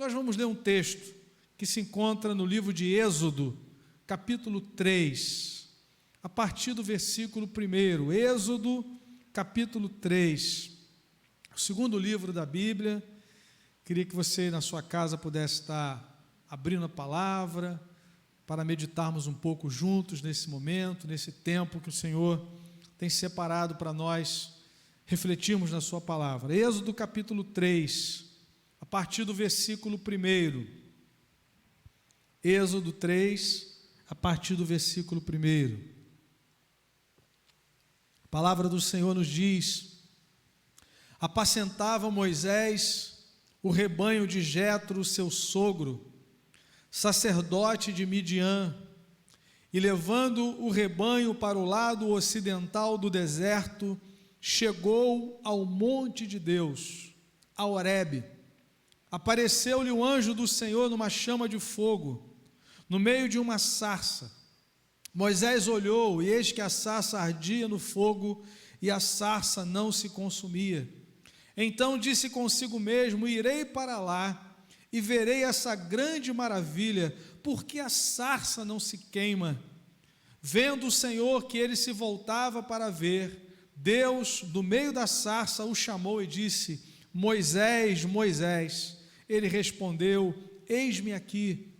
Nós vamos ler um texto que se encontra no livro de Êxodo, capítulo 3, a partir do versículo 1. Êxodo, capítulo 3, o segundo livro da Bíblia. Queria que você, na sua casa, pudesse estar abrindo a palavra, para meditarmos um pouco juntos nesse momento, nesse tempo que o Senhor tem separado para nós refletirmos na sua palavra. Êxodo capítulo 3, a partir do versículo 1. Êxodo 3, a partir do versículo 1. A palavra do Senhor nos diz: apacentava Moisés o rebanho de Jetro, seu sogro, sacerdote de Midian, e levando o rebanho para o lado ocidental do deserto, chegou ao monte de Deus, a Horebe. Apareceu-lhe o anjo do Senhor numa chama de fogo, no meio de uma sarça. Moisés olhou, e eis que a sarça ardia no fogo, e a sarça não se consumia. Então disse consigo mesmo: irei para lá, e verei essa grande maravilha, porque a sarça não se queima. Vendo o Senhor que ele se voltava para ver, Deus, do meio da sarça, o chamou e disse: Moisés, Moisés. Ele respondeu: eis-me aqui.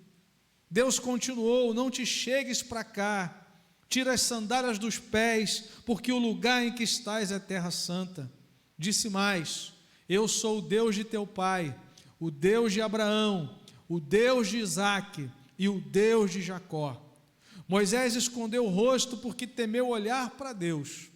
Deus continuou: não te chegues para cá, tira as sandálias dos pés, porque o lugar em que estás é terra santa. Disse mais: eu sou o Deus de teu pai, o Deus de Abraão, o Deus de Isaque e o Deus de Jacó. Moisés escondeu o rosto porque temeu olhar para Deus.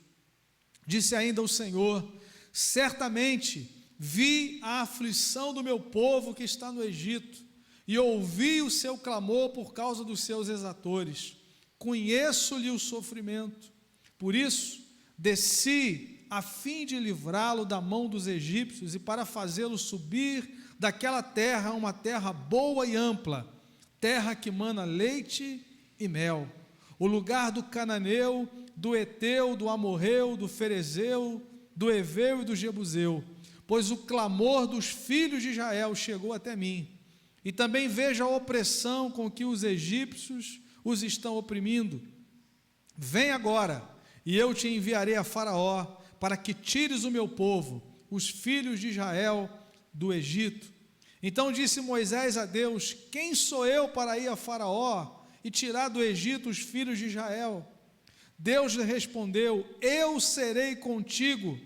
Disse ainda o Senhor: certamente vi a aflição do meu povo que está no Egito, e ouvi o seu clamor por causa dos seus exatores. Conheço-lhe o sofrimento. Por isso, desci a fim de livrá-lo da mão dos egípcios e para fazê-lo subir daquela terra, uma terra boa e ampla, terra que mana leite e mel, o lugar do cananeu, do eteu, do amorreu, do ferezeu, do eveu e do jebuseu, pois o clamor dos filhos de Israel chegou até mim, e também vejo a opressão com que os egípcios os estão oprimindo. Vem agora, e eu te enviarei a Faraó, para que tires o meu povo, os filhos de Israel, do Egito. Então disse Moisés a Deus: quem sou eu para ir a Faraó e tirar do Egito os filhos de Israel? Deus lhe respondeu: eu serei contigo,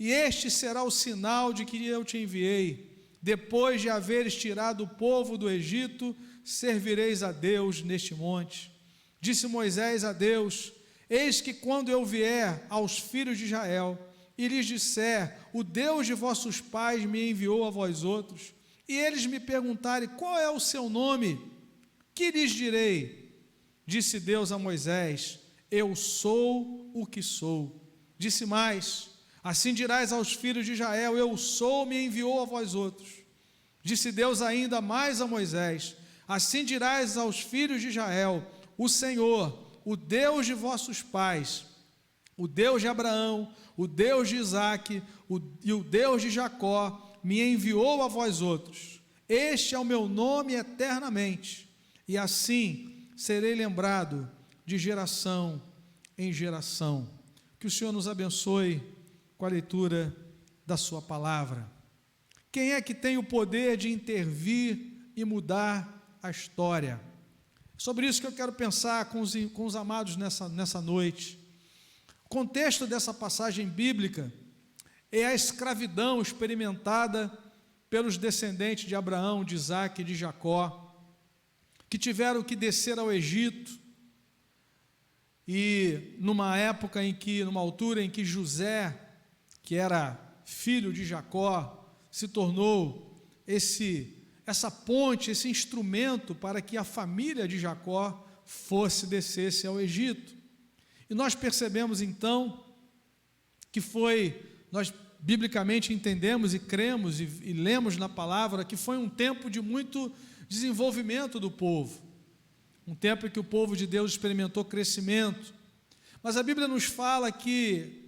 e este será o sinal de que eu te enviei. Depois de haveres tirado o povo do Egito, servireis a Deus neste monte. Disse Moisés a Deus: eis que quando eu vier aos filhos de Israel e lhes disser: o Deus de vossos pais me enviou a vós outros, e eles me perguntarem: qual é o seu nome? Que lhes direi? Disse Deus a Moisés: eu sou o que sou. Disse mais: assim dirás aos filhos de Israel: eu sou, me enviou a vós outros. Disse Deus ainda mais a Moisés: assim dirás aos filhos de Israel: o Senhor, o Deus de vossos pais, o Deus de Abraão, o Deus de Isaque e o Deus de Jacó, me enviou a vós outros. Este é o meu nome eternamente, e assim serei lembrado de geração em geração. Que o Senhor nos abençoe com a leitura da sua palavra. Quem é que tem o poder de intervir e mudar a história? Sobre isso que eu quero pensar com os amados nessa noite. O contexto dessa passagem bíblica é a escravidão experimentada pelos descendentes de Abraão, de Isaque e de Jacó, que tiveram que descer ao Egito, e numa altura em que José, que era filho de Jacó, se tornou essa ponte, esse instrumento para que a família de Jacó descesse ao Egito. E nós percebemos então que nós biblicamente entendemos e cremos e lemos na palavra que foi um tempo de muito desenvolvimento do povo, um tempo em que o povo de Deus experimentou crescimento. Mas a Bíblia nos fala que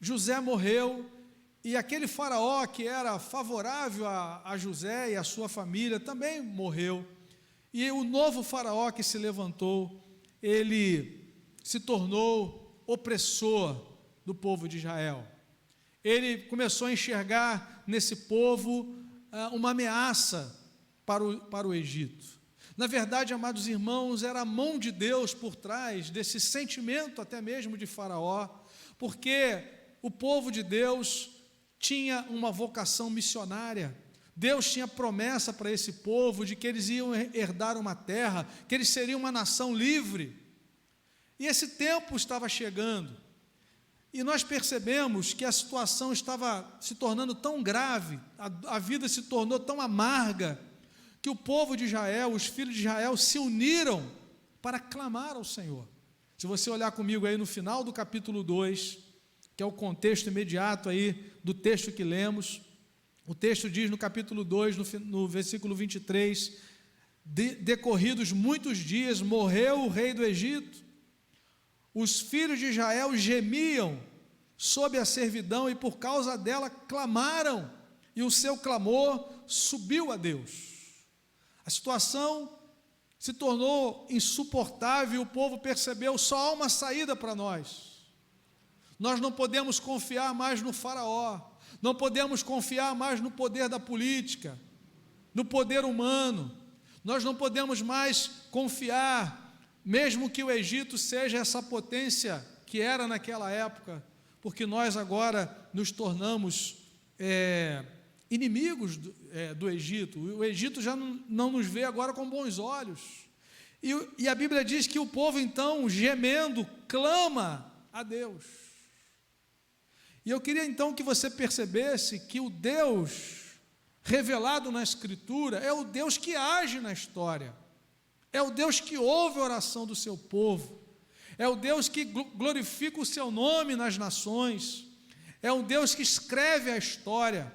José morreu E aquele faraó que era favorável a José e a sua família também morreu. E o novo faraó que se levantou, ele se tornou opressor do povo de Israel. Ele começou a enxergar nesse povo uma ameaça para o Egito. Na verdade, amados irmãos, era a mão de Deus por trás desse sentimento até mesmo de Faraó, porque o povo de Deus tinha uma vocação missionária. Deus tinha promessa para esse povo de que eles iam herdar uma terra, que eles seriam uma nação livre. E esse tempo estava chegando. E nós percebemos que a situação estava se tornando tão grave, a vida se tornou tão amarga, que o povo de Israel, os filhos de Israel, se uniram para clamar ao Senhor. Se você olhar comigo aí no final do capítulo 2, que é o contexto imediato aí do texto que lemos, o texto diz no capítulo 2, no versículo 23, decorridos muitos dias, morreu o rei do Egito, os filhos de Israel gemiam sob a servidão e por causa dela clamaram, e o seu clamor subiu a Deus. A situação se tornou insuportável, o povo percebeu, só há uma saída para nós. Nós não podemos confiar mais no faraó, não podemos confiar mais no poder da política, no poder humano, nós não podemos mais confiar, mesmo que o Egito seja essa potência que era naquela época, porque nós agora nos tornamos inimigos do Egito. O Egito já não nos vê agora com bons olhos. E a Bíblia diz que o povo então, gemendo, clama a Deus. E eu queria então que você percebesse que o Deus revelado na Escritura é o Deus que age na história, é o Deus que ouve a oração do seu povo, é o Deus que glorifica o seu nome nas nações, é um Deus que escreve a história.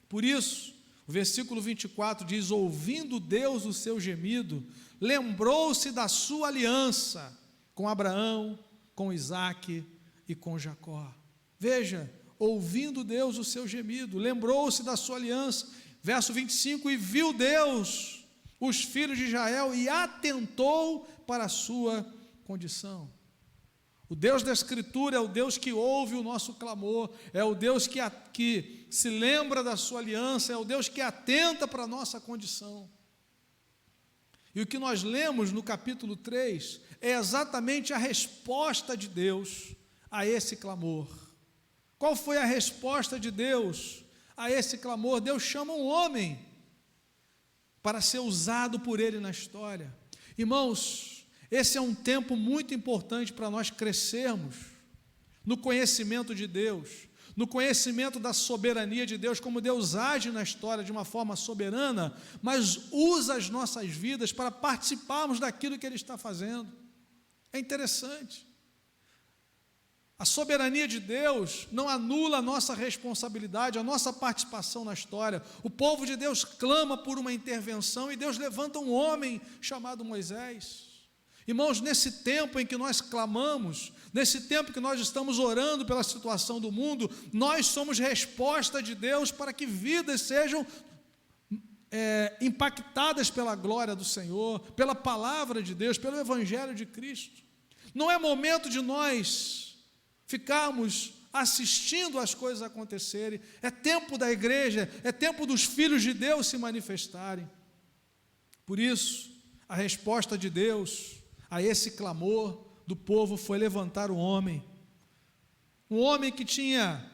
Por isso, o versículo 24 diz: ouvindo Deus o seu gemido, lembrou-se da sua aliança com Abraão, com Isaque e com Jacó. Veja, ouvindo Deus o seu gemido, lembrou-se da sua aliança. Verso 25, e viu Deus os filhos de Israel e atentou para a sua condição. O Deus da Escritura é o Deus que ouve o nosso clamor, é o Deus que se lembra da sua aliança, é o Deus que atenta para a nossa condição. E o que nós lemos no capítulo 3 é exatamente a resposta de Deus a esse clamor. Qual foi a resposta de Deus a esse clamor? Deus chama um homem para ser usado por ele na história. Irmãos, esse é um tempo muito importante para nós crescermos no conhecimento de Deus, no conhecimento da soberania de Deus, como Deus age na história de uma forma soberana, mas usa as nossas vidas para participarmos daquilo que Ele está fazendo. É interessante. A soberania de Deus não anula a nossa responsabilidade, a nossa participação na história. O povo de Deus clama por uma intervenção e Deus levanta um homem chamado Moisés. Irmãos, nesse tempo em que nós clamamos, nesse tempo que nós estamos orando pela situação do mundo, nós somos resposta de Deus para que vidas sejam impactadas pela glória do Senhor, pela palavra de Deus, pelo Evangelho de Cristo. Não é momento de nós ficarmos assistindo as coisas acontecerem, é tempo da igreja, é tempo dos filhos de Deus se manifestarem. Por isso, a resposta de Deus a esse clamor do povo foi levantar um homem que tinha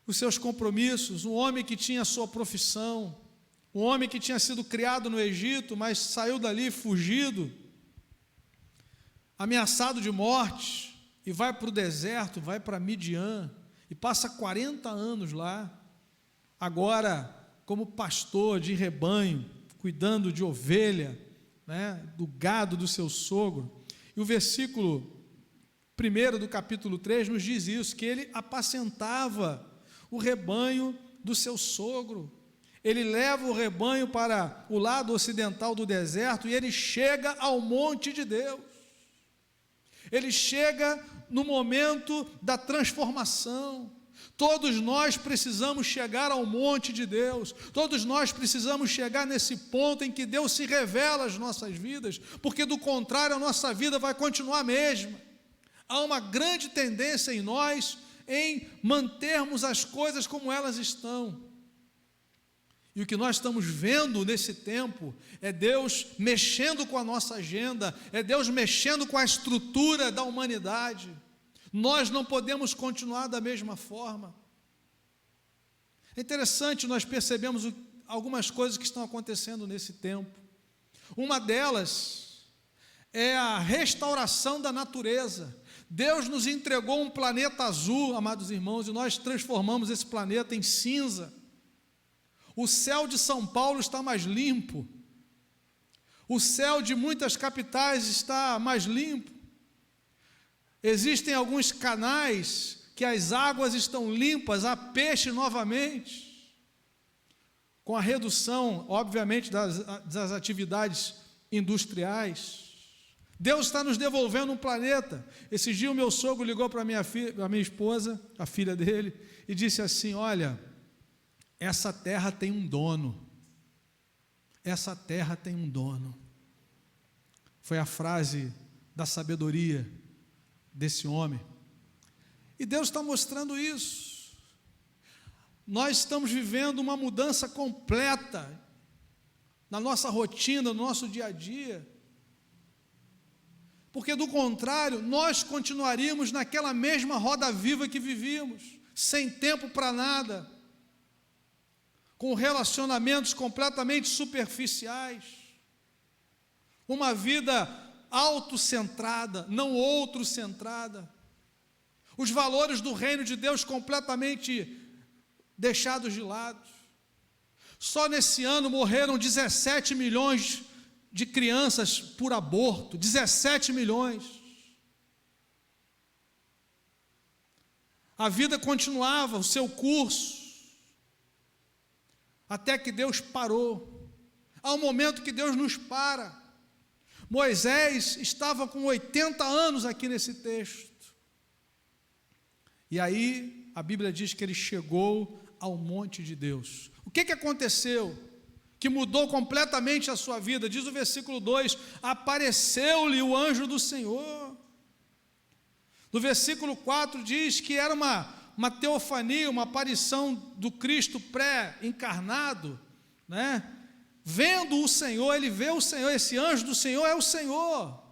os seus compromissos, um homem que tinha a sua profissão, um homem que tinha sido criado no Egito, mas saiu dali fugido, ameaçado de morte, e vai para o deserto, vai para Midian, e passa 40 anos lá, agora como pastor de rebanho, cuidando de ovelha, do gado do seu sogro. E o versículo 1 do capítulo 3 nos diz isso, que ele apacentava o rebanho do seu sogro. Ele leva o rebanho para o lado ocidental do deserto e ele chega ao monte de Deus. Ele chega no momento da transformação, Todos nós precisamos chegar ao monte de Deus, todos nós precisamos chegar nesse ponto em que Deus se revela às nossas vidas, porque do contrário a nossa vida vai continuar a mesma. Há uma grande tendência em nós em mantermos as coisas como elas estão. E o que nós estamos vendo nesse tempo é Deus mexendo com a nossa agenda, é Deus mexendo com a estrutura da humanidade. Nós não podemos continuar da mesma forma. É interessante, nós percebemos algumas coisas que estão acontecendo nesse tempo. Uma delas é a restauração da natureza. Deus nos entregou um planeta azul, amados irmãos, e nós transformamos esse planeta em cinza. O céu de São Paulo está mais limpo. O céu de muitas capitais está mais limpo. Existem alguns canais que as águas estão limpas, há peixe novamente, com a redução, obviamente, das atividades industriais. Deus está nos devolvendo um planeta. Esse dia o meu sogro ligou para a minha esposa, a filha dele, e disse assim: olha, essa terra tem um dono. Essa terra tem um dono. Foi a frase da sabedoria desse homem. E Deus está mostrando isso. Nós estamos vivendo uma mudança completa na nossa rotina, no nosso dia a dia, porque do contrário, nós continuaríamos naquela mesma roda viva que vivíamos, sem tempo para nada, com relacionamentos completamente superficiais, uma vida autocentrada, não outro-centrada, os valores do reino de Deus completamente deixados de lado. Só nesse ano morreram 17 milhões de crianças por aborto, 17 milhões. A vida continuava o seu curso, até que Deus parou. Há um momento que Deus nos para. Moisés estava com 80 anos aqui nesse texto. E aí a Bíblia diz que ele chegou ao monte de Deus. O que aconteceu que mudou completamente a sua vida? Diz o versículo 2: apareceu-lhe o anjo do Senhor. No versículo 4 diz que era uma teofania, uma aparição do Cristo pré-encarnado, né? Vendo o Senhor, ele vê o Senhor, esse anjo do Senhor é o Senhor.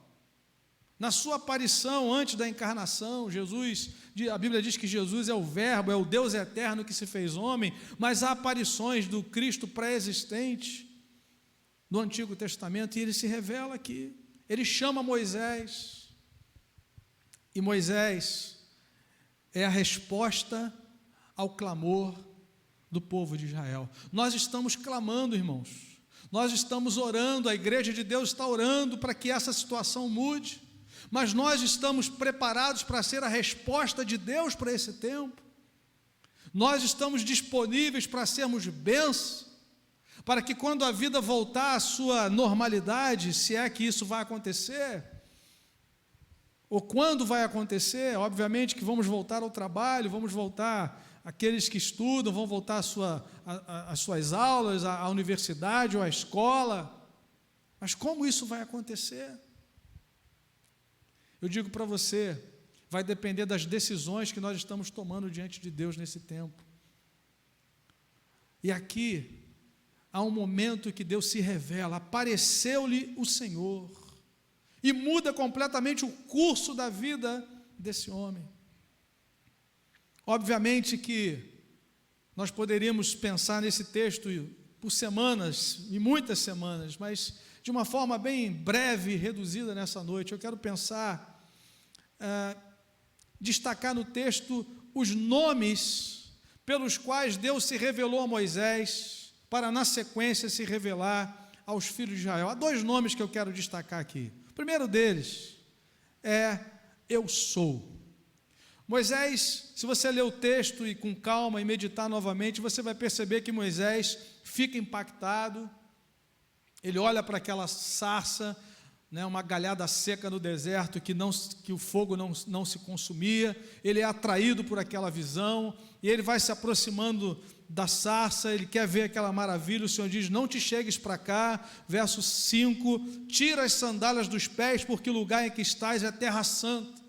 Na sua aparição antes da encarnação, Jesus, a Bíblia diz que Jesus é o Verbo, é o Deus eterno que se fez homem, mas há aparições do Cristo pré-existente no Antigo Testamento, e ele se revela aqui. Ele chama Moisés, e Moisés é a resposta ao clamor do povo de Israel. Nós estamos clamando, irmãos. Nós estamos orando, a igreja de Deus está orando para que essa situação mude, mas nós estamos preparados para ser a resposta de Deus para esse tempo. Nós estamos disponíveis para sermos bênção, para que quando a vida voltar à sua normalidade, se é que isso vai acontecer, ou quando vai acontecer, obviamente que vamos voltar ao trabalho, vamos voltar, aqueles que estudam vão voltar às suas aulas, à universidade ou à escola, mas como isso vai acontecer? Eu digo para você, vai depender das decisões que nós estamos tomando diante de Deus nesse tempo. E aqui há um momento que Deus se revela, apareceu-lhe o Senhor, e muda completamente o curso da vida desse homem. Obviamente que nós poderíamos pensar nesse texto por semanas, e muitas semanas, mas de uma forma bem breve e reduzida nessa noite, eu quero pensar, destacar no texto os nomes pelos quais Deus se revelou a Moisés, para na sequência se revelar aos filhos de Israel. Há dois nomes que eu quero destacar aqui. O primeiro deles é Eu Sou. Moisés, se você ler o texto e com calma e meditar novamente, você vai perceber que Moisés fica impactado, ele olha para aquela sarça, né, uma galhada seca no deserto que o fogo não se consumia. Ele é atraído por aquela visão e ele vai se aproximando da sarça, ele quer ver aquela maravilha. O Senhor diz: não te chegues para cá. Verso 5: tira as sandálias dos pés, porque o lugar em que estás é terra santa.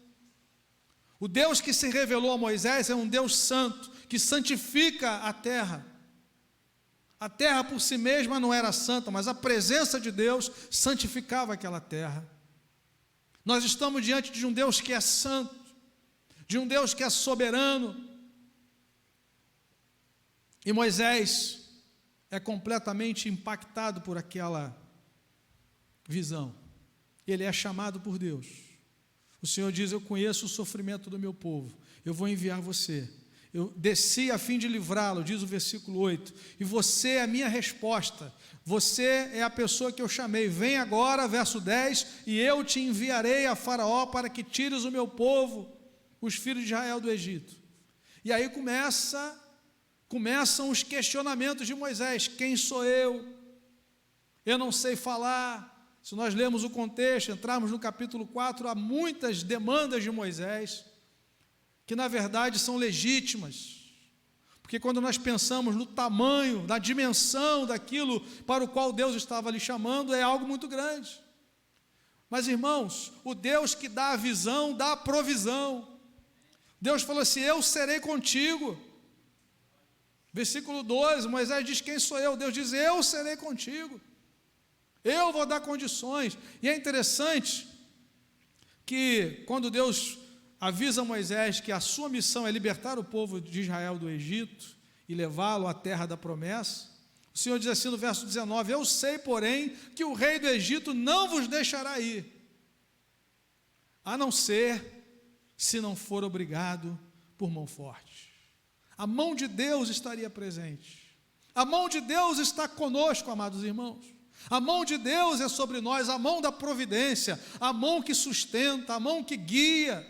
O Deus que se revelou a Moisés é um Deus santo, que santifica a terra. A terra por si mesma não era santa, mas a presença de Deus santificava aquela terra. Nós estamos diante de um Deus que é santo, de um Deus que é soberano. E Moisés é completamente impactado por aquela visão. Ele é chamado por Deus. O Senhor diz: eu conheço o sofrimento do meu povo, eu vou enviar você. Eu desci a fim de livrá-lo, diz o versículo 8, e você é a minha resposta, você é a pessoa que eu chamei. Vem agora, verso 10, e eu te enviarei a Faraó para que tires o meu povo, os filhos de Israel, do Egito. E aí começam os questionamentos de Moisés: quem sou eu? Eu não sei falar. Se nós lermos o contexto, entrarmos no capítulo 4, há muitas demandas de Moisés, que na verdade são legítimas, porque quando nós pensamos no tamanho, na dimensão daquilo para o qual Deus estava lhe chamando, é algo muito grande. Mas irmãos, o Deus que dá a visão, dá a provisão. Deus falou assim: eu serei contigo. Versículo 12, Moisés diz: quem sou eu? Deus diz: eu serei contigo, eu vou dar condições. E é interessante que quando Deus avisa Moisés que a sua missão é libertar o povo de Israel do Egito e levá-lo à terra da promessa, o Senhor diz assim no verso 19: eu sei, porém, que o rei do Egito não vos deixará ir, a não ser se não for obrigado por mão forte. A mão de Deus estaria presente. A mão de Deus está conosco, amados irmãos. A mão de Deus é sobre nós, a mão da providência, a mão que sustenta, a mão que guia,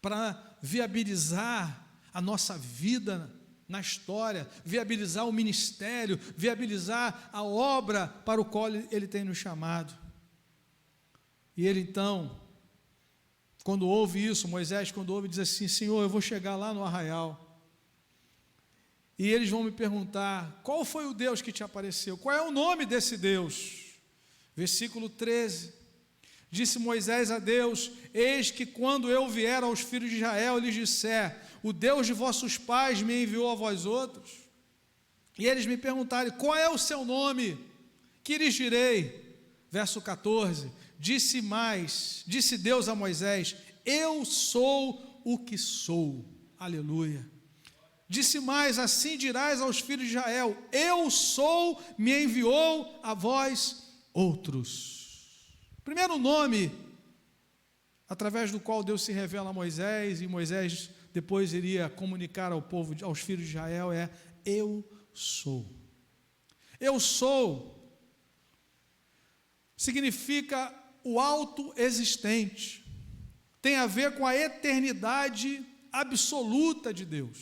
para viabilizar a nossa vida na história, viabilizar o ministério, viabilizar a obra para o qual Ele tem nos chamado. E ele então, quando ouve isso, Moisés, quando ouve, diz assim: Senhor, eu vou chegar lá no arraial, e eles vão me perguntar: qual foi o Deus que te apareceu? Qual é o nome desse Deus? Versículo 13, disse Moisés a Deus: eis que quando eu vier aos filhos de Israel, lhes disser: o Deus de vossos pais me enviou a vós outros, e eles me perguntarem: qual é o seu nome? Que lhes direi? Verso 14, disse Deus a Moisés: eu sou o que sou. Aleluia. Disse mais: assim dirás aos filhos de Israel: eu sou, me enviou a vós outros. Primeiro nome através do qual Deus se revela a Moisés, e Moisés depois iria comunicar ao povo, aos filhos de Israel, é: eu sou. Eu sou significa o autoexistente, tem a ver com a eternidade absoluta de Deus.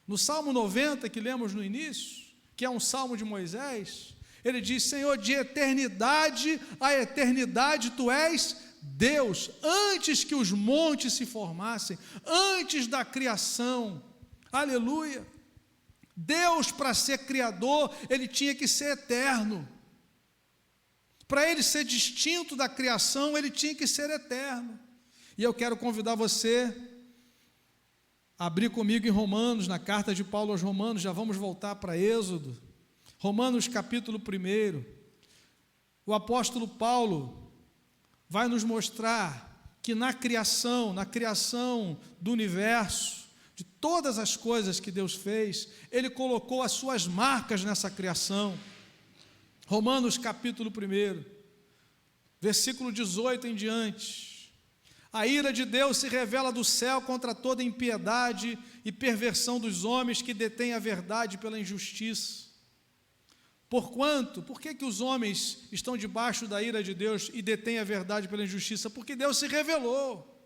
No Salmo 90, que lemos no início, que é um salmo de Moisés, ele diz: Senhor, de eternidade a eternidade tu és Deus, antes que os montes se formassem, antes da criação. Aleluia. Deus, para ser criador, ele tinha que ser eterno. Para ele ser distinto da criação, ele tinha que ser eterno. E eu quero convidar você a abrir comigo em Romanos, na carta de Paulo aos Romanos. Já vamos voltar para Êxodo. Romanos capítulo 1. O apóstolo Paulo vai nos mostrar que na criação do universo, de todas as coisas que Deus fez, Ele colocou as suas marcas nessa criação. Romanos capítulo 1, versículo 18 em diante: a ira de Deus se revela do céu contra toda impiedade e perversão dos homens que detêm a verdade pela injustiça. Porquanto, por que os homens estão debaixo da ira de Deus e detêm a verdade pela injustiça? Porque Deus se revelou.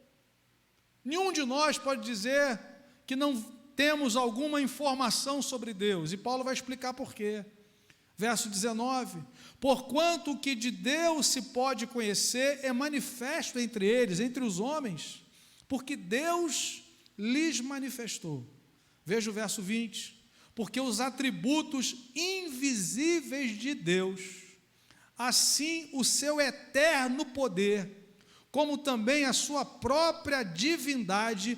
Nenhum de nós pode dizer que não temos alguma informação sobre Deus, e Paulo vai explicar por quê. Verso 19: porquanto o que de Deus se pode conhecer é manifesto entre eles, entre os homens, porque Deus lhes manifestou. Veja o verso 20: porque os atributos invisíveis de Deus, assim o seu eterno poder, como também a sua própria divindade,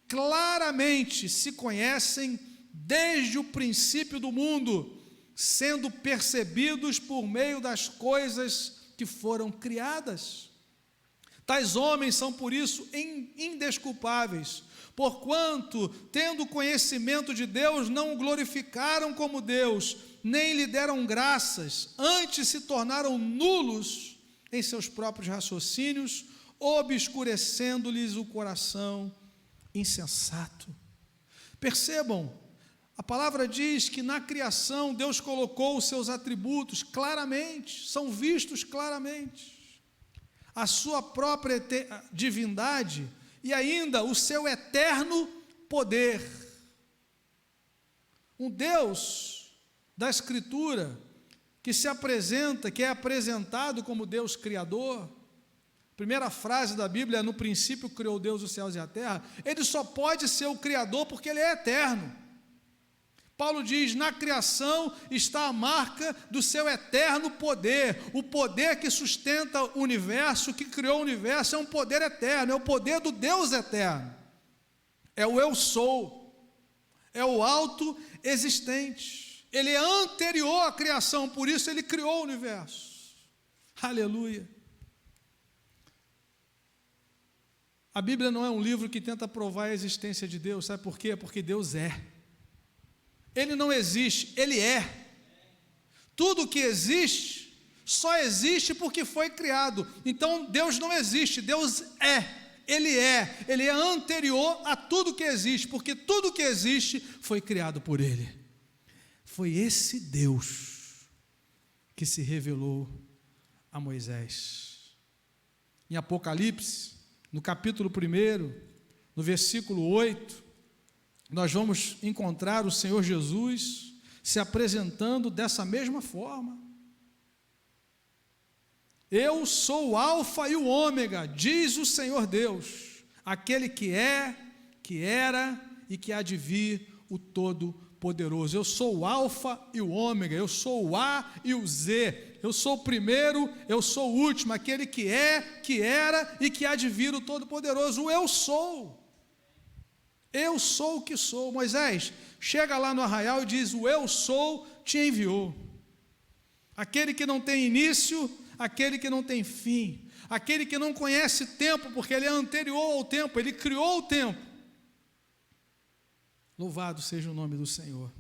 claramente se conhecem desde o princípio do mundo, sendo percebidos por meio das coisas que foram criadas. Tais homens são por isso indesculpáveis, porquanto, tendo conhecimento de Deus, não o glorificaram como Deus, nem lhe deram graças, antes se tornaram nulos em seus próprios raciocínios, obscurecendo-lhes o coração insensato. Percebam, a palavra diz que na criação Deus colocou os seus atributos claramente, são vistos claramente, a sua própria divindade e ainda o seu eterno poder. Um Deus da Escritura que se apresenta, que é apresentado como Deus Criador. Primeira frase da Bíblia: no princípio criou Deus os céus e a terra. Ele só pode ser o Criador porque Ele é eterno. Paulo diz: na criação está a marca do seu eterno poder. O poder que sustenta o universo, que criou o universo, é um poder eterno, é o poder do Deus eterno. É o eu sou, é o autoexistente. Ele é anterior à criação, por isso Ele criou o universo. Aleluia. A Bíblia não é um livro que tenta provar a existência de Deus, sabe por quê? Porque Deus é. Ele não existe, Ele é. Tudo que existe, só existe porque foi criado. Então Deus não existe, Deus é. Ele é anterior a tudo que existe, porque tudo que existe foi criado por Ele. Foi esse Deus que se revelou a Moisés. Em Apocalipse, no capítulo 1, no versículo 8, nós vamos encontrar o Senhor Jesus se apresentando dessa mesma forma. Eu sou o Alfa e o Ômega, diz o Senhor Deus, aquele que é, que era e que há de vir, o Todo-Poderoso. Eu sou o Alfa e o Ômega, eu sou o A e o Z, eu sou o primeiro, eu sou o último, aquele que é, que era e que há de vir, o Todo-Poderoso. O eu sou. Eu sou o que sou. Moisés chega lá no arraial e diz: o eu sou te enviou. Aquele que não tem início, aquele que não tem fim, aquele que não conhece tempo, porque ele é anterior ao tempo, ele criou o tempo. Louvado seja o nome do Senhor.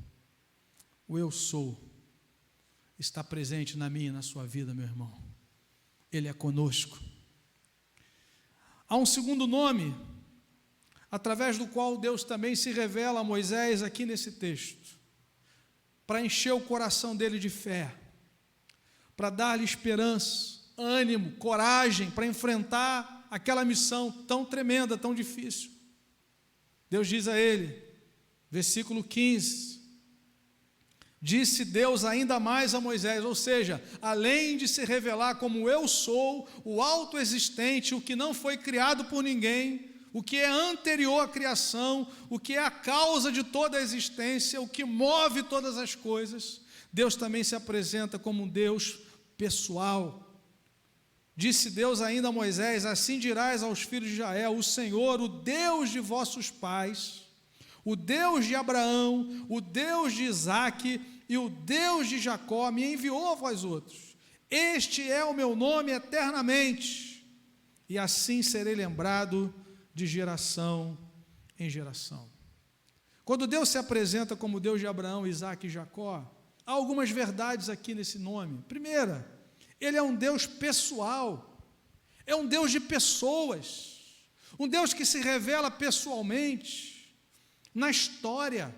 O eu sou está presente na minha e na sua vida, meu irmão. Ele é conosco. Há um segundo nome através do qual Deus também se revela a Moisés aqui nesse texto, para encher o coração dele de fé, para dar-lhe esperança, ânimo, coragem, para enfrentar aquela missão tão tremenda, tão difícil. Deus diz a ele, versículo 15, disse Deus ainda mais a Moisés, ou seja, além de se revelar como eu sou, o autoexistente, o que não foi criado por ninguém, o que é anterior à criação, o que é a causa de toda a existência, o que move todas as coisas, Deus também se apresenta como um Deus pessoal. Disse Deus ainda a Moisés: assim dirás aos filhos de Israel: o Senhor, o Deus de vossos pais, o Deus de Abraão, o Deus de Isaque e o Deus de Jacó me enviou a vós outros. Este é o meu nome eternamente, e assim serei lembrado de geração em geração. Quando Deus se apresenta como Deus de Abraão, Isaque e Jacó, há algumas verdades aqui nesse nome. Primeira, Ele é um Deus pessoal, é um Deus de pessoas, um Deus que se revela pessoalmente na história.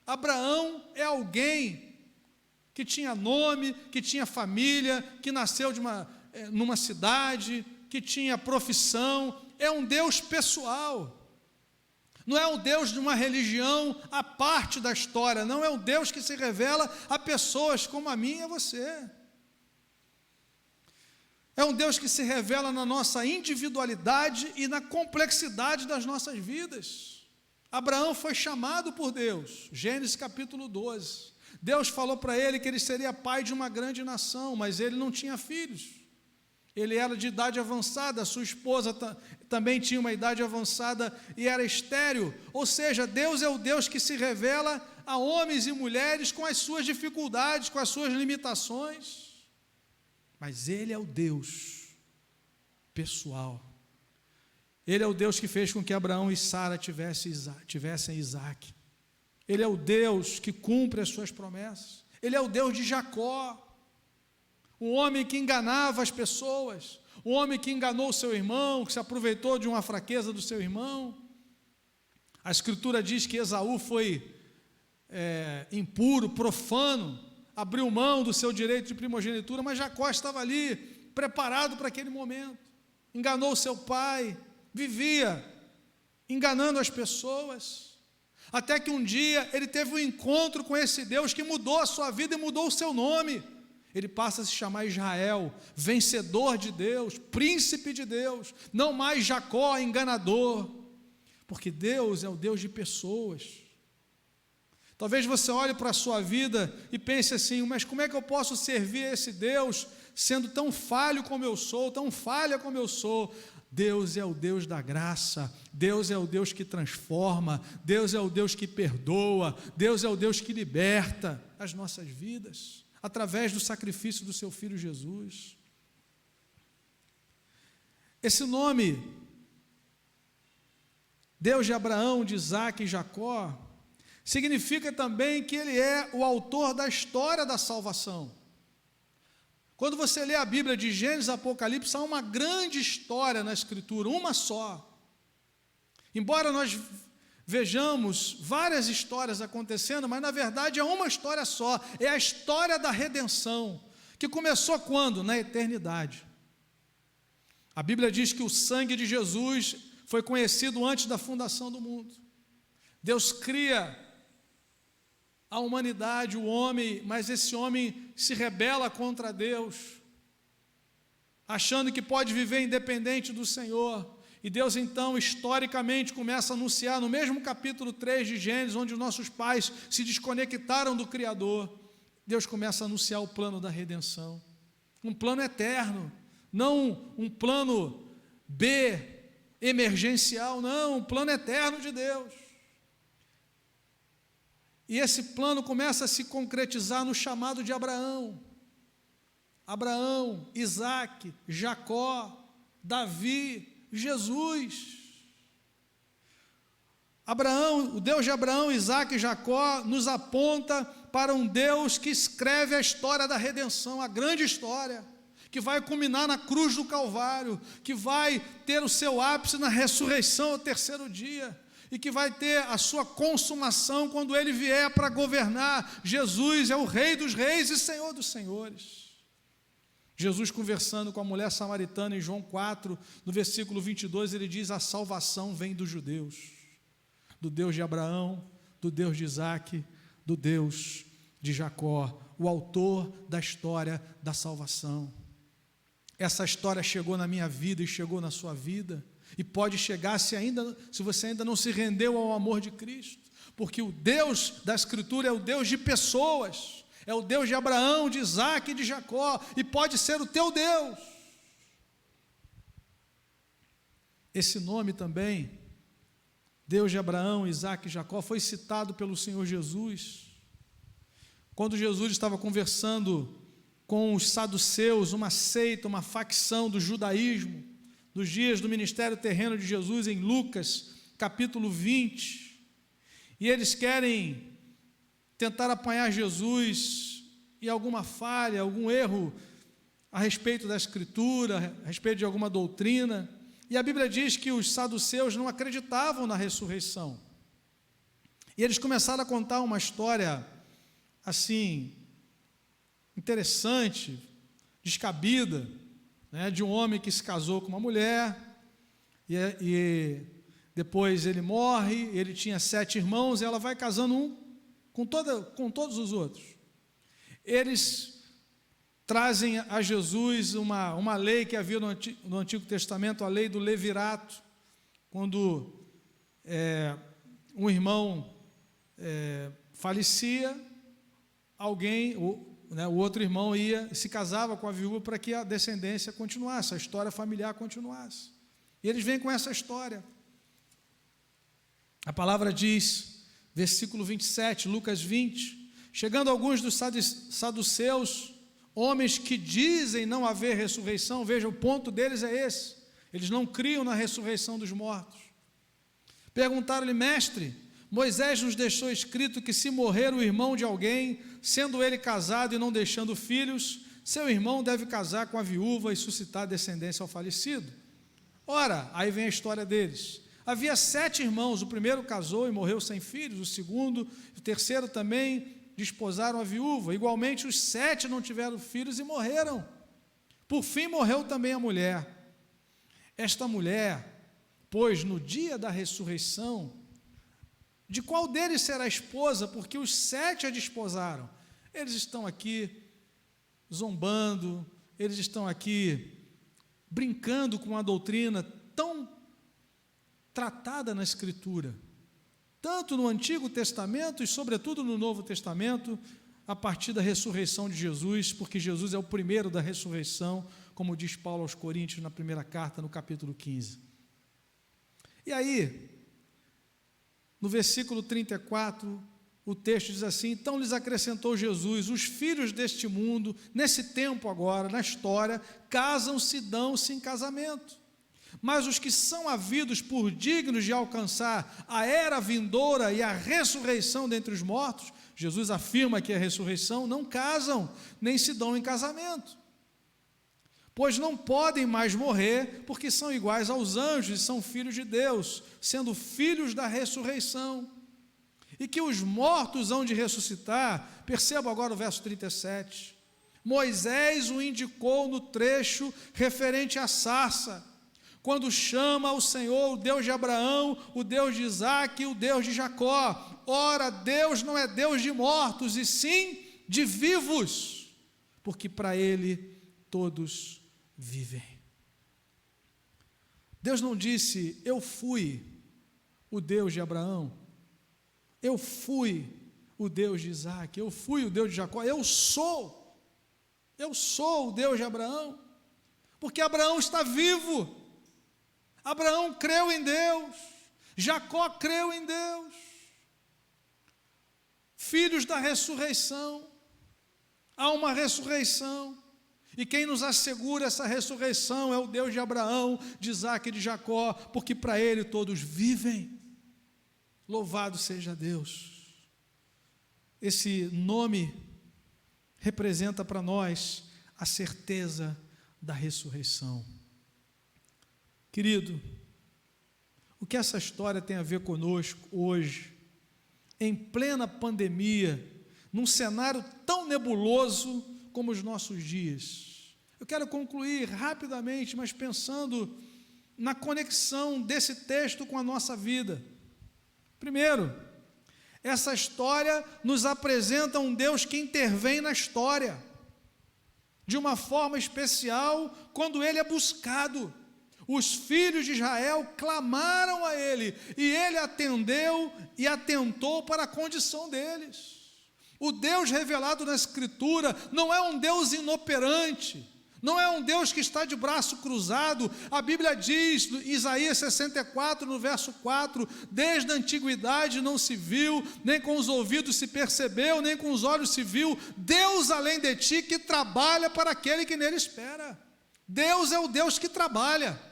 Abraão é alguém que tinha nome, que tinha família, que nasceu numa cidade, que tinha profissão. É um Deus pessoal. Não é um Deus de uma religião à parte da história, não é um Deus que se revela a pessoas como a mim e a você. É um Deus que se revela na nossa individualidade e na complexidade das nossas vidas. Abraão foi chamado por Deus, Gênesis capítulo 12. Deus falou para ele que ele seria pai de uma grande nação, mas ele não tinha filhos. Ele era de idade avançada, sua esposa também tinha uma idade avançada e era estéril. Ou seja, Deus é o Deus que se revela a homens e mulheres com as suas dificuldades, com as suas limitações. Mas Ele é o Deus pessoal. Ele é o Deus que fez com que Abraão e Sara tivessem Isaac. Ele é o Deus que cumpre as suas promessas. Ele é o Deus de Jacó. O homem que enganava as pessoas, o homem que enganou o seu irmão, que se aproveitou de uma fraqueza do seu irmão. A Escritura diz que Esaú foi impuro, profano, abriu mão do seu direito de primogenitura, mas Jacó estava ali, preparado para aquele momento. Enganou seu pai, vivia enganando as pessoas, até que um dia ele teve um encontro com esse Deus que mudou a sua vida e mudou o seu nome. Ele passa a se chamar Israel, vencedor de Deus, príncipe de Deus, não mais Jacó, enganador, porque Deus é o Deus de pessoas. Talvez você olhe para a sua vida e pense assim, mas como é que eu posso servir a esse Deus, sendo tão falho como eu sou, tão falha como eu sou? Deus é o Deus da graça, Deus é o Deus que transforma, Deus é o Deus que perdoa, Deus é o Deus que liberta as nossas vidas, através do sacrifício do seu Filho Jesus. Esse nome, Deus de Abraão, de Isaac e Jacó, significa também que Ele é o autor da história da salvação. Quando você lê a Bíblia de Gênesis e Apocalipse, há uma grande história na Escritura, uma só. Embora nós vejamos várias histórias acontecendo, mas na verdade é uma história só, é a história da redenção, que começou quando? Na eternidade. A Bíblia diz que o sangue de Jesus foi conhecido antes da fundação do mundo. Deus cria a humanidade, o homem, mas esse homem se rebela contra Deus, achando que pode viver independente do Senhor. E Deus então, historicamente, começa a anunciar no mesmo capítulo 3 de Gênesis, onde os nossos pais se desconectaram do Criador, Deus começa a anunciar o plano da redenção, um plano eterno, não um plano B, emergencial, não, um plano eterno de Deus. E esse plano começa a se concretizar no chamado de Abraão. Abraão, Isaac, Jacó, Davi, Jesus. Abraão, o Deus de Abraão, Isaac e Jacó nos aponta para um Deus que escreve a história da redenção, a grande história, que vai culminar na cruz do Calvário, que vai ter o seu ápice na ressurreição ao terceiro dia, e que vai ter a sua consumação quando Ele vier para governar. Jesus é o Rei dos Reis e Senhor dos Senhores. Jesus, conversando com a mulher samaritana em João 4, no versículo 22, ele diz: a salvação vem dos judeus, do Deus de Abraão, do Deus de Isaac, do Deus de Jacó, o autor da história da salvação. Essa história chegou na minha vida e chegou na sua vida, e pode chegar se você ainda não se rendeu ao amor de Cristo, porque o Deus da Escritura é o Deus de pessoas, é o Deus de Abraão, de Isaac e de Jacó, e pode ser o teu Deus. Esse nome também, Deus de Abraão, Isaac e Jacó, foi citado pelo Senhor Jesus, quando Jesus estava conversando com os saduceus, uma seita, uma facção do judaísmo, nos dias do ministério terreno de Jesus, em Lucas, capítulo 20, e eles querem tentar apanhar Jesus em alguma falha, algum erro a respeito da Escritura, a respeito de alguma doutrina, e a Bíblia diz que os saduceus não acreditavam na ressurreição, e eles começaram a contar uma história, assim, interessante, descabida, de um homem que se casou com uma mulher, e depois ele morre, ele tinha 7 irmãos, e ela vai casando um com todos os outros. Eles trazem a Jesus uma lei que havia no Antigo Testamento, a lei do levirato, quando um irmão falecia, o outro irmão ia, se casava com a viúva para que a descendência continuasse, a história familiar continuasse. E eles vêm com essa história. A palavra diz, versículo 27, Lucas 20, chegando alguns dos saduceus, homens que dizem não haver ressurreição, veja, o ponto deles é esse, eles não criam na ressurreição dos mortos. Perguntaram-lhe: mestre, Moisés nos deixou escrito que se morrer o irmão de alguém, sendo ele casado e não deixando filhos, seu irmão deve casar com a viúva e suscitar descendência ao falecido. Ora, aí vem a história deles. Havia 7 irmãos, o primeiro casou e morreu sem filhos, o segundo, o terceiro também desposaram a viúva. Igualmente os 7 não tiveram filhos e morreram. Por fim morreu também a mulher. Esta mulher, pois no dia da ressurreição, de qual deles será esposa? Porque os 7 a desposaram. Eles estão aqui zombando, eles estão aqui brincando com uma doutrina tão tratada na Escritura, tanto no Antigo Testamento e sobretudo no Novo Testamento, a partir da ressurreição de Jesus, porque Jesus é o primeiro da ressurreição, como diz Paulo aos Coríntios na primeira carta, no capítulo 15. E aí, no versículo 34, o texto diz assim: então lhes acrescentou Jesus, os filhos deste mundo, nesse tempo agora, na história, casam-se, dão-se em casamento. Mas os que são havidos por dignos de alcançar a era vindoura e a ressurreição dentre os mortos, Jesus afirma que a ressurreição, não casam, nem se dão em casamento, pois não podem mais morrer, porque são iguais aos anjos e são filhos de Deus, sendo filhos da ressurreição, e que os mortos hão de ressuscitar. Perceba agora o verso 37, Moisés o indicou no trecho referente à sarça, quando chama o Senhor, o Deus de Abraão, o Deus de Isaque, o Deus de Jacó. Ora, Deus não é Deus de mortos, e sim de vivos, porque para Ele todos vivem. Deus não disse: eu fui o Deus de Abraão, eu fui o Deus de Isaque, eu fui o Deus de Jacó, eu sou o Deus de Abraão, porque Abraão está vivo. Abraão creu em Deus, Jacó creu em Deus, filhos da ressurreição. Há uma ressurreição, e quem nos assegura essa ressurreição é o Deus de Abraão, de Isaque e de Jacó, porque para Ele todos vivem. Louvado seja Deus. Esse nome representa para nós a certeza da ressurreição. Querido, o que essa história tem a ver conosco hoje, em plena pandemia, num cenário tão nebuloso como os nossos dias? Eu quero concluir rapidamente, mas pensando na conexão desse texto com a nossa vida. Primeiro, essa história nos apresenta um Deus que intervém na história, de uma forma especial, quando Ele é buscado. Os filhos de Israel clamaram a Ele, e Ele atendeu e atentou para a condição deles. O Deus revelado na Escritura não é um Deus inoperante, não é um Deus que está de braço cruzado. A Bíblia diz, Isaías 64, no verso 4, desde a antiguidade não se viu, nem com os ouvidos se percebeu, nem com os olhos se viu, Deus além de ti que trabalha para aquele que nele espera. Deus é o Deus que trabalha.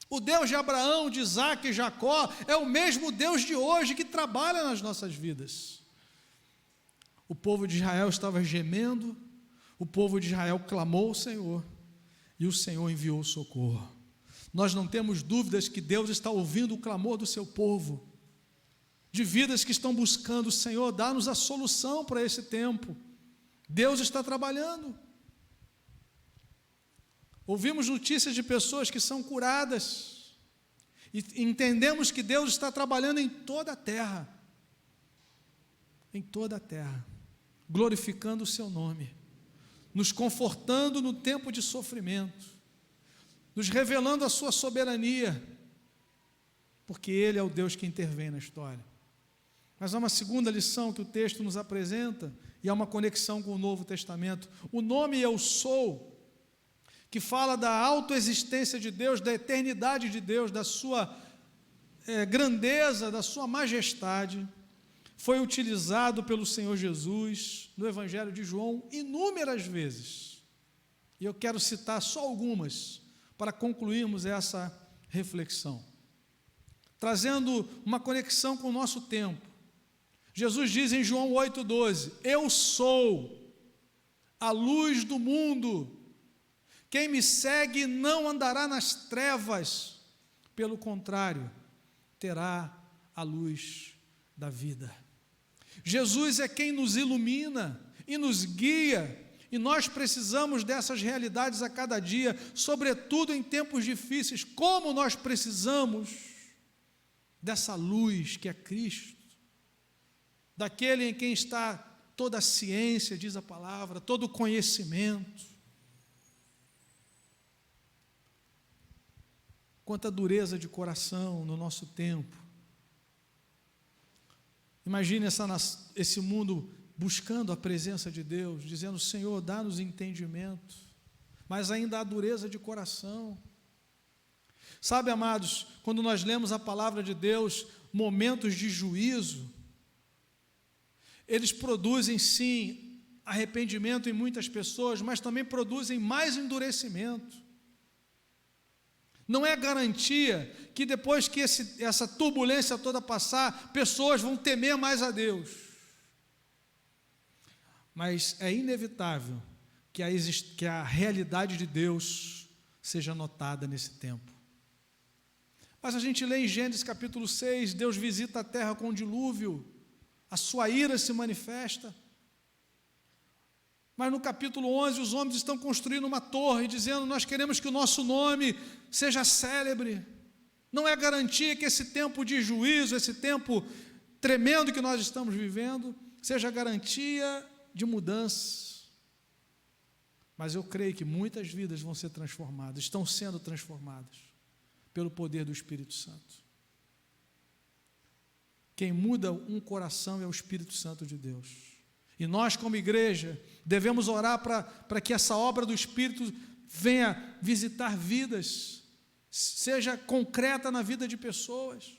O Deus de Abraão, de Isaque e Jacó é o mesmo Deus de hoje que trabalha nas nossas vidas. O povo de Israel estava gemendo, o povo de Israel clamou ao Senhor, e o Senhor enviou socorro. Nós não temos dúvidas que Deus está ouvindo o clamor do seu povo, de vidas que estão buscando o Senhor. Dá-nos a solução para esse tempo. Deus está trabalhando. Ouvimos notícias de pessoas que são curadas, e entendemos que Deus está trabalhando em toda a terra, glorificando o seu nome, nos confortando no tempo de sofrimento, nos revelando a sua soberania, porque Ele é o Deus que intervém na história. Mas há uma segunda lição que o texto nos apresenta, e há uma conexão com o Novo Testamento. O nome Eu Sou, que fala da autoexistência de Deus, da eternidade de Deus, da sua grandeza, da sua majestade, foi utilizado pelo Senhor Jesus no Evangelho de João inúmeras vezes. E eu quero citar só algumas para concluirmos essa reflexão, trazendo uma conexão com o nosso tempo. Jesus diz em João 8,12: Eu sou a luz do mundo, quem me segue não andará nas trevas, pelo contrário, terá a luz da vida. Jesus é quem nos ilumina e nos guia, e nós precisamos dessas realidades a cada dia, sobretudo em tempos difíceis. Como nós precisamos dessa luz que é Cristo, daquele em quem está toda a ciência, diz a palavra, todo o conhecimento. Quanta dureza de coração no nosso tempo. Imagine esse mundo buscando a presença de Deus, dizendo: Senhor, dá-nos entendimento, mas ainda há dureza de coração. Sabe, amados, quando nós lemos a palavra de Deus, momentos de juízo, eles produzem sim arrependimento em muitas pessoas, mas também produzem mais endurecimento. Não é garantia que depois que essa turbulência toda passar, pessoas vão temer mais a Deus. Mas é inevitável que a realidade de Deus seja notada nesse tempo. Mas a gente lê em Gênesis capítulo 6, Deus visita a terra com um dilúvio, a sua ira se manifesta. Mas no capítulo 11, os homens estão construindo uma torre, dizendo: nós queremos que o nosso nome seja célebre. Não é garantia que esse tempo de juízo, esse tempo tremendo que nós estamos vivendo, seja garantia de mudança. Mas eu creio que muitas vidas vão ser transformadas, estão sendo transformadas pelo poder do Espírito Santo. Quem muda um coração é o Espírito Santo de Deus. E nós, como igreja, devemos orar para que essa obra do Espírito venha visitar vidas, seja concreta na vida de pessoas.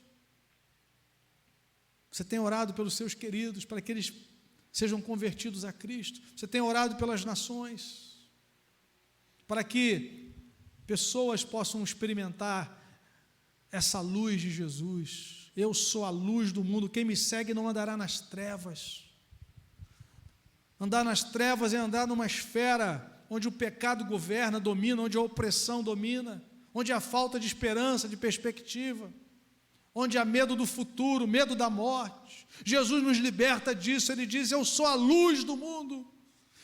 Você tem orado pelos seus queridos, para que eles sejam convertidos a Cristo. Você tem orado pelas nações, para que pessoas possam experimentar essa luz de Jesus. Eu sou a luz do mundo, quem me segue não andará nas trevas. Andar nas trevas é andar numa esfera onde o pecado governa, domina, onde a opressão domina, onde há falta de esperança, de perspectiva, onde há medo do futuro, medo da morte. Jesus nos liberta disso. Ele diz: eu sou a luz do mundo,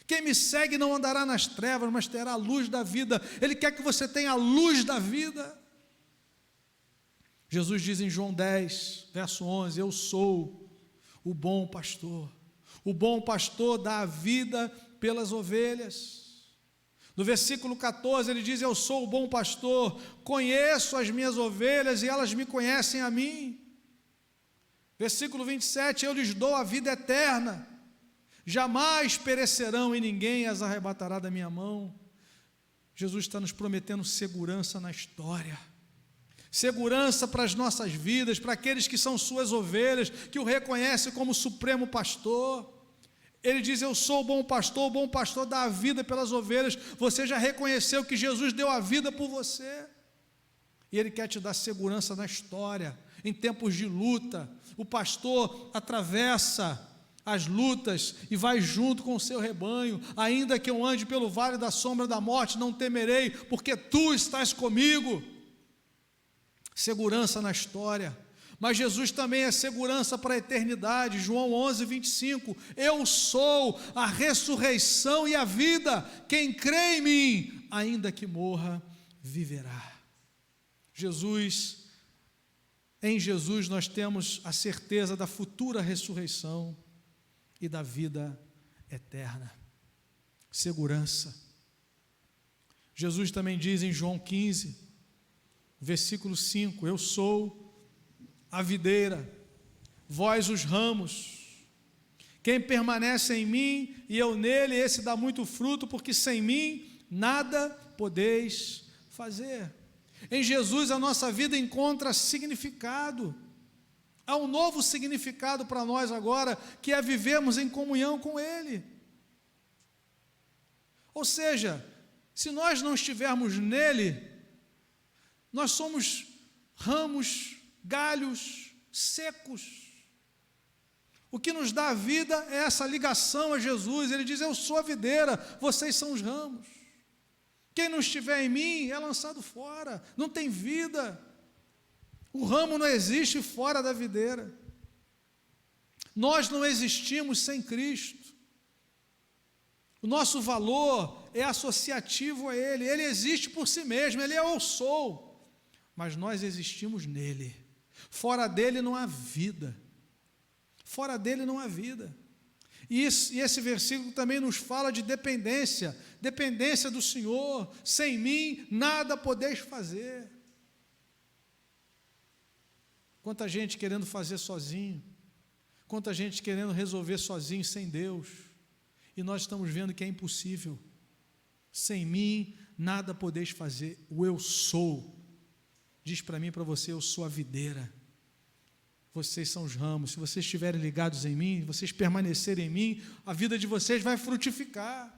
quem me segue não andará nas trevas, mas terá a luz da vida. Ele quer que você tenha a luz da vida. Jesus diz em João 10, verso 11: eu sou o bom pastor. O bom pastor dá a vida pelas ovelhas. No versículo 14 ele diz: eu sou o bom pastor, conheço as minhas ovelhas e elas me conhecem a mim. Versículo 27, eu lhes dou a vida eterna, jamais perecerão e ninguém as arrebatará da minha mão. Jesus está nos prometendo segurança na história, segurança para as nossas vidas, para aqueles que são suas ovelhas, que o reconhecem como supremo pastor. Ele diz: eu sou o bom pastor dá a vida pelas ovelhas. Você já reconheceu que Jesus deu a vida por você, e Ele quer te dar segurança na história. Em tempos de luta, o pastor atravessa as lutas e vai junto com o seu rebanho. Ainda que eu ande pelo vale da sombra da morte, não temerei, porque Tu estás comigo. Segurança na história. Mas Jesus também é segurança para a eternidade. João 11, 25, eu sou a ressurreição e a vida, quem crê em mim, ainda que morra, viverá. Jesus Em Jesus nós temos a certeza da futura ressurreição e da vida eterna. Segurança. Jesus também diz em João 15, versículo 5, eu sou a videira, vós os ramos. Quem permanece em mim e eu nele, esse dá muito fruto, porque sem mim nada podeis fazer. Em Jesus a nossa vida encontra significado. Há um novo significado para nós agora, que é vivermos em comunhão com Ele. Ou seja, se nós não estivermos nele, nós somos ramos, galhos secos. O que nos dá a vida é essa ligação a Jesus. Ele diz, eu sou a videira, vocês são os ramos. Quem não estiver em mim é lançado fora, não tem vida. O ramo não existe fora da videira. Nós não existimos sem Cristo. O nosso valor é associativo a Ele. Ele existe por si mesmo, Ele é eu sou. Mas nós existimos nele. Fora dele não há vida. Fora dele não há vida. E esse versículo também nos fala de dependência. Dependência do Senhor. Sem mim nada podeis fazer. Quanta gente querendo fazer sozinho. Quanta gente querendo resolver sozinho, sem Deus. E nós estamos vendo que é impossível. Sem mim nada podeis fazer. O eu sou diz para mim e para você, eu sou a videira. Vocês são os ramos. Se vocês estiverem ligados em mim, vocês permanecerem em mim, a vida de vocês vai frutificar.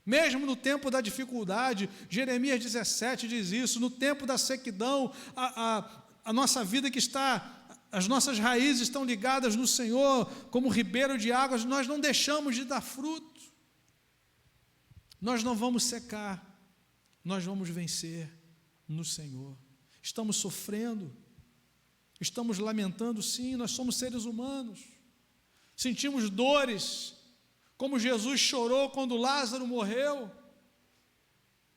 Mesmo no tempo da dificuldade, Jeremias 17 diz isso, no tempo da sequidão, a nossa vida que está, as nossas raízes estão ligadas no Senhor, como ribeiro de águas, nós não deixamos de dar fruto. Nós não vamos secar, nós vamos vencer no Senhor. Estamos sofrendo, estamos lamentando, sim, nós somos seres humanos. Sentimos dores, como Jesus chorou quando Lázaro morreu.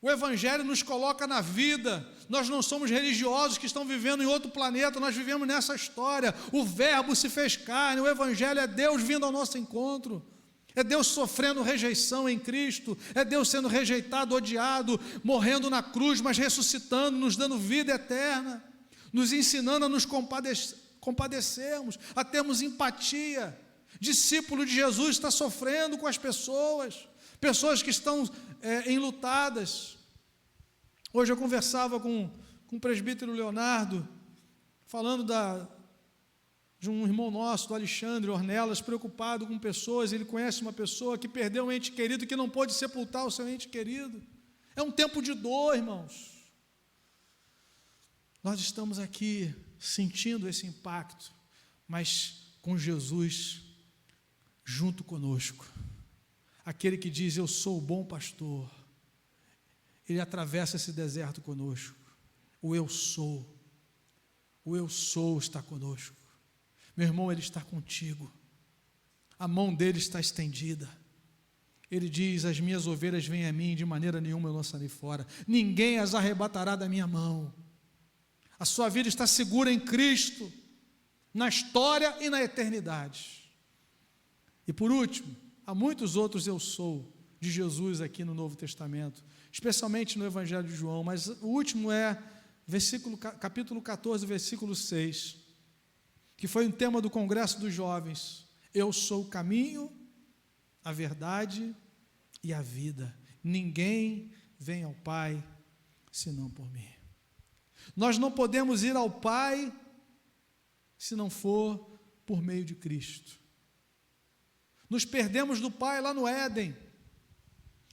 O Evangelho nos coloca na vida. Nós não somos religiosos que estão vivendo em outro planeta, nós vivemos nessa história. O Verbo se fez carne, o Evangelho é Deus vindo ao nosso encontro. É Deus sofrendo rejeição em Cristo, é Deus sendo rejeitado, odiado, morrendo na cruz, mas ressuscitando, nos dando vida eterna, nos ensinando a nos compadecermos, a termos empatia. Discípulo de Jesus está sofrendo com as pessoas que estão enlutadas. Hoje eu conversava com o presbítero Leonardo, falando de um irmão nosso, do Alexandre Ornelas, preocupado com pessoas. Ele conhece uma pessoa que perdeu um ente querido, que não pôde sepultar o seu ente querido. É um tempo de dor, irmãos. Nós estamos aqui sentindo esse impacto, mas com Jesus junto conosco. Aquele que diz, eu sou o bom pastor. Ele atravessa esse deserto conosco. O eu sou está conosco. Meu irmão, Ele está contigo. A mão dele está estendida. Ele diz, as minhas ovelhas vêm a mim, de maneira nenhuma eu lançarei fora. Ninguém as arrebatará da minha mão. A sua vida está segura em Cristo, na história e na eternidade. E por último, há muitos outros eu sou de Jesus aqui no Novo Testamento, especialmente no Evangelho de João, mas o último é capítulo 14, versículo 6, que foi um tema do Congresso dos Jovens. Eu sou o caminho, a verdade e a vida. Ninguém vem ao Pai senão por mim. Nós não podemos ir ao Pai se não for por meio de Cristo. Nos perdemos do Pai lá no Éden.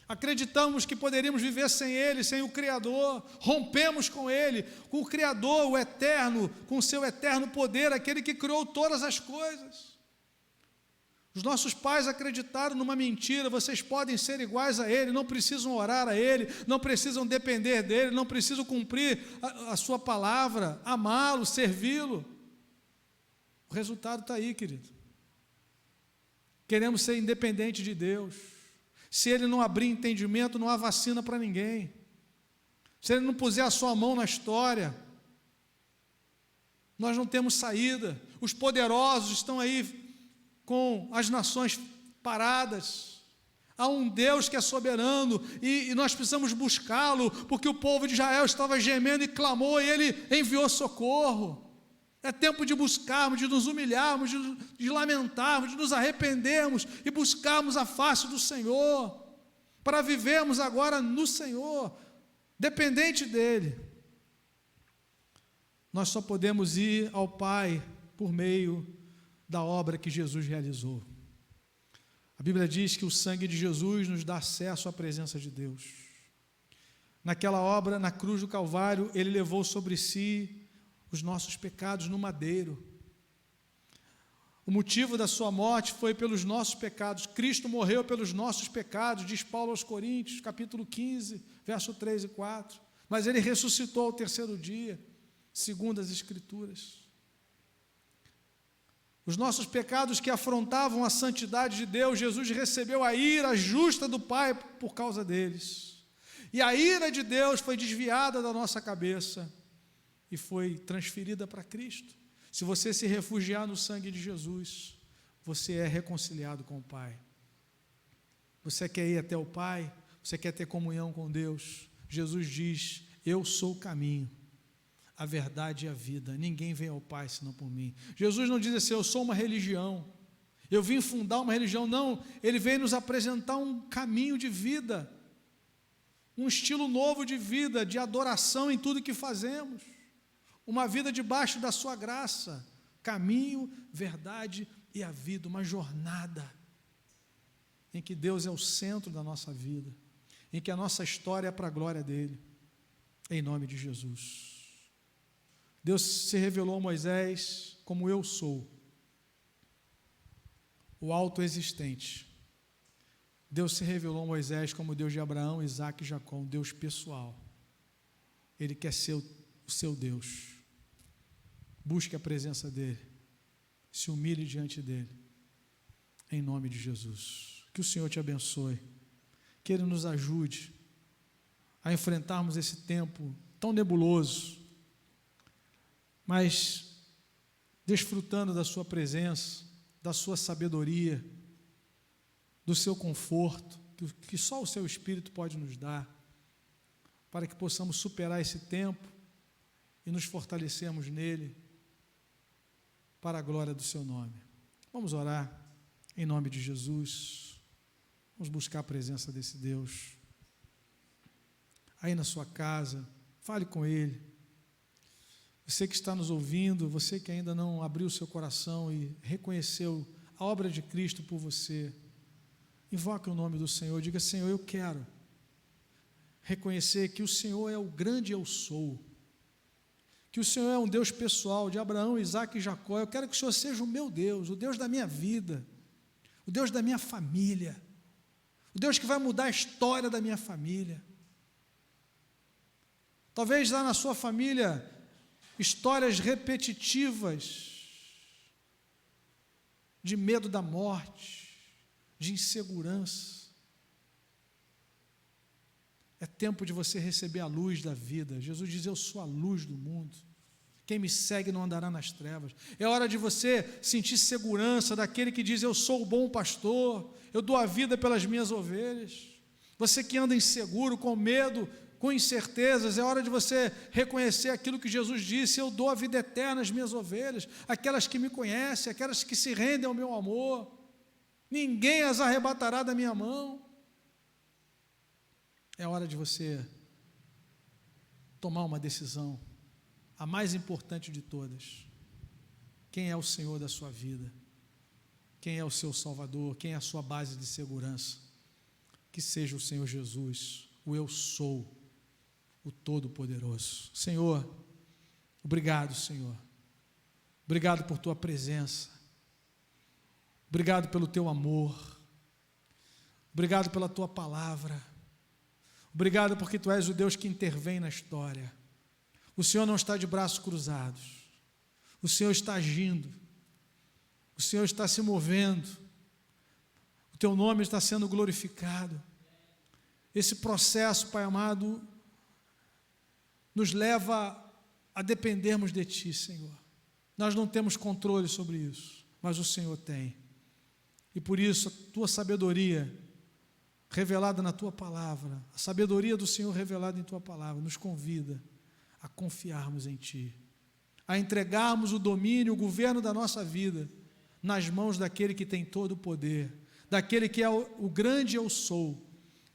Acreditamos que poderíamos viver sem Ele, sem o Criador. Rompemos com Ele, com o Criador, o Eterno, com o seu eterno poder, aquele que criou todas as coisas. Os nossos pais acreditaram numa mentira, vocês podem ser iguais a Ele, não precisam orar a Ele, não precisam depender dEle, não precisam cumprir a sua palavra, amá-lo, servi-lo. O resultado está aí, querido. Queremos ser independentes de Deus. Se Ele não abrir entendimento, não há vacina para ninguém. Se Ele não puser a sua mão na história, Nós não temos saída. Os poderosos estão aí com as nações paradas. Há um Deus que é soberano e nós precisamos buscá-lo, porque o povo de Israel estava gemendo e clamou, e ele enviou socorro. É tempo de buscarmos, de nos humilharmos, de lamentarmos, de nos arrependermos e buscarmos a face do Senhor, para vivermos agora no Senhor, dependente dEle. Nós só podemos ir ao Pai por meio da obra que Jesus realizou. A Bíblia diz que o sangue de Jesus nos dá acesso à presença de Deus. Naquela obra, na cruz do Calvário, Ele levou sobre si os nossos pecados no madeiro. O motivo da sua morte foi pelos nossos pecados. Cristo morreu pelos nossos pecados, diz Paulo aos Coríntios, capítulo 15, verso 3 e 4. Mas Ele ressuscitou ao terceiro dia, segundo as Escrituras. Os nossos pecados que afrontavam a santidade de Deus, Jesus recebeu a ira justa do Pai por causa deles. E a ira de Deus foi desviada da nossa cabeça e foi transferida para Cristo. Se você se refugiar no sangue de Jesus, você é reconciliado com o Pai. Você quer ir até o Pai? Você quer ter comunhão com Deus? Jesus diz: eu sou o caminho, a verdade e a vida. Ninguém vem ao Pai senão por mim. Jesus não diz assim: eu sou uma religião, eu vim fundar uma religião. Não, Ele veio nos apresentar um caminho de vida, um estilo novo de vida, de adoração em tudo que fazemos, uma vida debaixo da sua graça, caminho, verdade e a vida, uma jornada em que Deus é o centro da nossa vida, em que a nossa história é para a glória dEle, em nome de Jesus. Deus se revelou a Moisés como eu sou, o autoexistente. Deus se revelou a Moisés como o Deus de Abraão, Isaque e Jacó, um Deus pessoal. Ele quer ser o seu Deus. Busque a presença dEle, se humilhe diante dEle, em nome de Jesus. Que o Senhor te abençoe, que Ele nos ajude a enfrentarmos esse tempo tão nebuloso, mas desfrutando da sua presença, da sua sabedoria, do seu conforto, que só o seu Espírito pode nos dar, para que possamos superar esse tempo e nos fortalecermos nele, para a glória do seu nome. Vamos orar em nome de Jesus, vamos buscar a presença desse Deus. Aí na sua casa, fale com Ele. Você que está nos ouvindo, você que ainda não abriu o seu coração e reconheceu a obra de Cristo por você, invoque o nome do Senhor, diga: Senhor, eu quero reconhecer que o Senhor é o grande eu sou, que o Senhor é um Deus pessoal, de Abraão, Isaque e Jacó. Eu quero que o Senhor seja o meu Deus, o Deus da minha vida, o Deus da minha família, o Deus que vai mudar a história da minha família. Talvez lá na sua família, histórias repetitivas, de medo da morte, de insegurança. É tempo de você receber a luz da vida. Jesus diz: eu sou a luz do mundo. Quem me segue não andará nas trevas. É hora de você sentir segurança daquele que diz: eu sou o bom pastor, eu dou a vida pelas minhas ovelhas. Você que anda inseguro, com medo, com incertezas, é hora de você reconhecer aquilo que Jesus disse: eu dou a vida eterna às minhas ovelhas, aquelas que me conhecem, aquelas que se rendem ao meu amor. Ninguém as arrebatará da minha mão. É hora de você tomar uma decisão, a mais importante de todas. Quem é o Senhor da sua vida? Quem é o seu Salvador? Quem é a sua base de segurança? Que seja o Senhor Jesus, o eu sou, o Todo-Poderoso. Senhor, obrigado, Senhor. Obrigado por tua presença. Obrigado pelo teu amor. Obrigado pela tua palavra. Obrigado porque tu és o Deus que intervém na história. O Senhor não está de braços cruzados. O Senhor está agindo. O Senhor está se movendo. O teu nome está sendo glorificado. Esse processo, Pai amado, nos leva a dependermos de ti, Senhor. Nós não temos controle sobre isso, mas o Senhor tem. E por isso a tua sabedoria revelada na tua palavra, a sabedoria do Senhor revelada em tua palavra, nos convida a confiarmos em ti, a entregarmos o domínio, o governo da nossa vida nas mãos daquele que tem todo o poder, daquele que é o grande eu sou,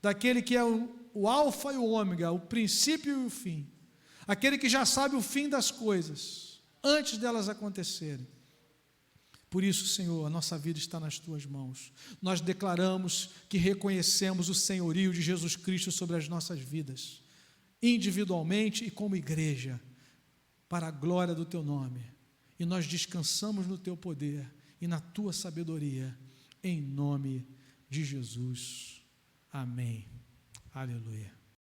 daquele que é o alfa e o ômega, o princípio e o fim, aquele que já sabe o fim das coisas, antes delas acontecerem. Por isso, Senhor, a nossa vida está nas tuas mãos. Nós declaramos que reconhecemos o senhorio de Jesus Cristo sobre as nossas vidas, individualmente e como igreja, para a glória do teu nome. E nós descansamos no teu poder e na tua sabedoria, em nome de Jesus. Amém. Aleluia.